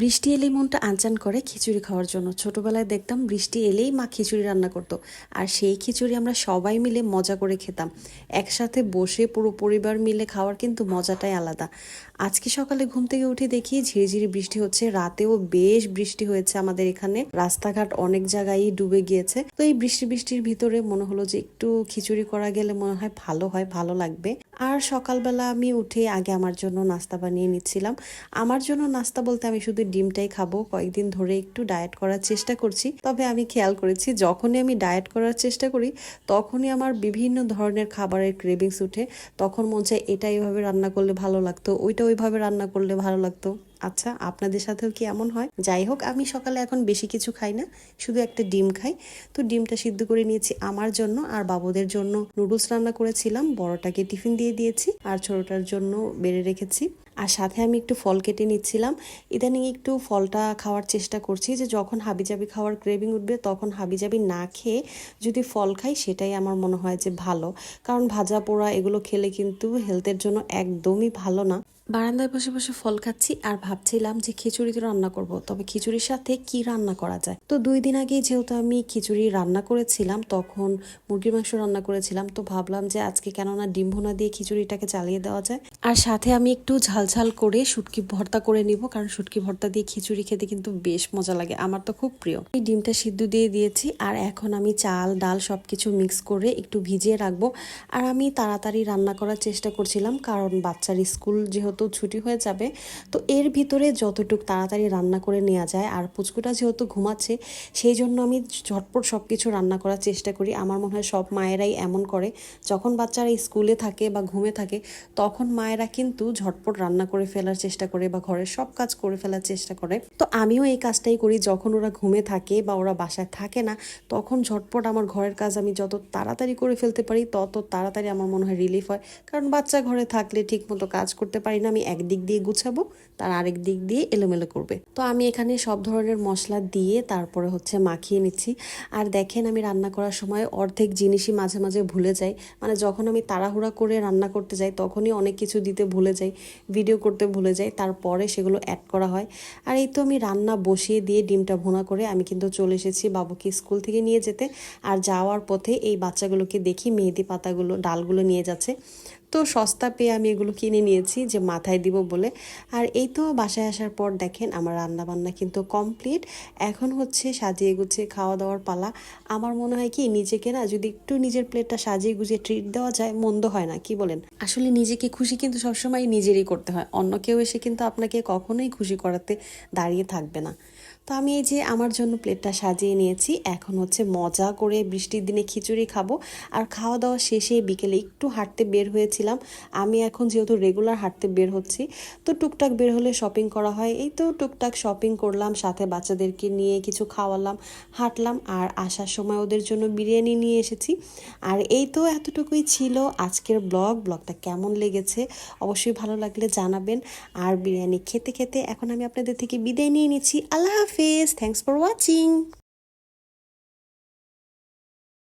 বৃষ্টি এলেই মনটা আনচান করে খিচুড়ি খাওয়ার জন্য। ছোটবেলায় দেখতাম বৃষ্টি এলেই মা খিচুড়ি রান্না করতো, আর সেই খিচুড়ি আমরা সবাই মিলে মজা করে খেতাম। একসাথে বসে পুরো পরিবার মিলে খাওয়ার কিন্তু মজাটাই আলাদা। আজকে সকালে ঘুম থেকে উঠে দেখি ঝিরিঝিরি বৃষ্টি হচ্ছে, রাতেও বেশ বৃষ্টি হয়েছে আমাদের এখানে, রাস্তাঘাট অনেক জায়গায় ডুবে গিয়েছে। তো এই বৃষ্টির ভিতরে মনে হলো যে একটু খিচুড়ি করা গেলে মনে হয় ভালো লাগবে। আর সকালবেলা আমি উঠে আগে আমার জন্য নাস্তা বানিয়ে নিচ্ছিলাম। আমার জন্য নাস্তা বলতে আমি শুধু ডিমটাই খাবো। কয়েকদিন ধরে একটু ডায়েট করার চেষ্টা করছি, তবে আমি খেয়াল করেছি যখনই আমি ডায়েট করার চেষ্টা করি তখনই আমার বিভিন্ন ধরনের খাবারের ক্রেভিংস উঠে। তখন মন চায় এটা এইভাবে রান্না করলে ভালো লাগতো, ওইটা ওইভাবে রান্না করলে ভালো লাগতো। আচ্ছা, আপনাদের সাথেও কি এমন হয়? যাই হোক, আমি সকালে এখন বেশি কিছু খাই না, শুধু একটা ডিম খাই। তো ডিমটা সিদ্ধ করে নিয়েছি আমার জন্য, আর বাবুদের জন্য নুডলস রান্না করেছিলাম। বড়টাকে টিফিন দিয়ে দিয়েছি আর ছোটটার জন্য বেড়ে রেখেছি। আর সাথে আমি একটু ফল কেটে নিচ্ছিলাম। ইদানিং একটু ফলটা খাওয়ার চেষ্টা করছি, যে যখন হাবিজাবি খাওয়ার ক্রেভিং উঠবে তখন হাবিজাবি না খেয়ে যদি ফল খাই সেটাই আমার মনে হয় যে ভালো। কারণ ভাজা পোড়া এগুলো খেলে কিন্তু হেলথের জন্য একদমই ভালো না। বারান্দায় বসে বসে ফল খাচ্ছি আর ভাবছিলাম যে খিচুড়ি তো রান্না করব, তবে খিচুড়ির সাথে কি রান্না করা যায়। তো 2 দিন আগেই যেহেতু আমি খিচুড়ি রান্না করেছিলাম, তখন মুরগির মাংস রান্না করেছিলাম, তো ভাবলাম যে আজকে কেননা ডিম ভুনা দিয়ে খিচুড়িটাকে চালিয়ে দেওয়া যায়। আর সাথে আমি একটু ঝাল করে শুটকি ভর্তা করে নিব, কারণ শুটকি ভর্তা দিয়ে খিচুড়ি খেতে কিন্তু বেশ মজা লাগে, আমার তো খুব প্রিয়। এই ডিমটা সিদ্ধ দিয়ে দিয়েছি, আর এখন আমি চাল ডাল সবকিছু মিক্স করে একটু ভিজিয়ে রাখবো। আর আমি তাড়াতাড়ি রান্না করার চেষ্টা করছিলাম, কারণ বাচ্চার স্কুল যেহেতু ছুটি হয়ে যাবে, তো এর ভিতরে যতটুকু তাড়াতাড়ি রান্না করে নেওয়া যায়। আর পুচকুটা যেহেতু ঘুমাচ্ছে, সেই জন্য আমি ঝটপট সব কিছু রান্না করার চেষ্টা করি। আমার মনে হয় সব মায়েরাই এমন করে, যখন বাচ্চারা স্কুলে থাকে বা ঘুমে থাকে তখন মায়েরা কিন্তু ঝটপট রান্না করে ফেলার চেষ্টা করে বা ঘরের সব কাজ করে ফেলার চেষ্টা করে। তো আমিও এই কাজটাই করি, যখন ওরা ঘুমে থাকে বা ওরা বাসায় থাকে না তখন ঝটপট আমার ঘরের কাজ আমি যত তাড়াতাড়ি করে ফেলতে পারি তত তাড়াতাড়ি আমার মনে হয় রিলিফ হয়। কারণ বাচ্চা ঘরে থাকলে ঠিক মতো কাজ করতে পারি না, আমি একদিক দিয়ে গুছাবো তার আরেক দিক দিয়ে এলোমেলো করবে। তো আমি এখানে সব ধরনের মশলা দিয়ে তারপরে মাখিয়ে নিচ্ছি। আর দেখেন, আমি রান্না করার সময় অর্ধেক জিনিসই মাঝে মাঝে ভুলে যাই। মানে যখন আমি তাড়াহুড়া করে রান্না করতে যাই তখনই অনেক কিছু দিতে ভুলে যাই, ভিডিও করতে ভুলে যাই, তারপরে সেগুলো অ্যাড করা হয়। আর এই তো আমি রান্না বসিয়ে দিয়ে ডিমটা ভুনা করে আমি কিন্তু চলে এসেছি বাবুকে স্কুল থেকে নিয়ে যেতে। আর যাওয়ার পথে এই বাচ্চাগুলোকে দেখি মেহেদি পাতাগুলো ডালগুলো নিয়ে যাচ্ছে, তো সস্তা পেয়ে আমি এগুলো কিনে নিয়েছি যে মাথায় দিব বলে। আর এই তো বাসায় আসার পর দেখেন আমার রান্না বান্না কিন্তু কমপ্লিট। এখন সাজিয়ে গুছিয়ে খাওয়া দাওয়ার পালা। আমার মনে হয় কি, নিজেকে না যদি একটু নিজের প্লেটটা সাজিয়ে গুছিয়ে ট্রিট দেওয়া যায় মন্দ হয় না, কি বলেন? আসলে নিজেকে খুশি কিন্তু সবসময় নিজেরই করতে হয়, অন্য কেউ এসে কিন্তু আপনাকে কখনোই খুশি করাতে দাঁড়িয়ে থাকবে না। তো আমি এই যে আমার জন্য প্লেটটা সাজিয়ে নিয়েছি, এখন মজা করে বৃষ্টির দিনে খিচুড়ি খাবো। আর খাওয়া দাওয়া শেষে বিকেলে একটু হাঁটতে বের হয়েছিলাম। আমি এখন যেহেতু রেগুলার হাঁটতে বের হচ্ছি, তো টুকটাক বের হলে শপিং করা হয়, এই তো টুকটাক শপিং করলাম, সাথে বাচ্চাদেরকে নিয়ে কিছু খাওয়ালাম, হাঁটলাম। আর আসার সময় ওদের জন্য বিরিয়ানি নিয়ে এসেছি। আর এই তো এতটুকুই ছিল আজকের ব্লগটা কেমন লেগেছে অবশ্যই ভালো লাগলে জানাবেন। আর বিরিয়ানি খেতে খেতে এখন আমি আপনাদের থেকে বিদায় নিয়ে নিচ্ছি। আল্লাহ হাফেজ, থ্যাংকস ফর ওয়াচিং।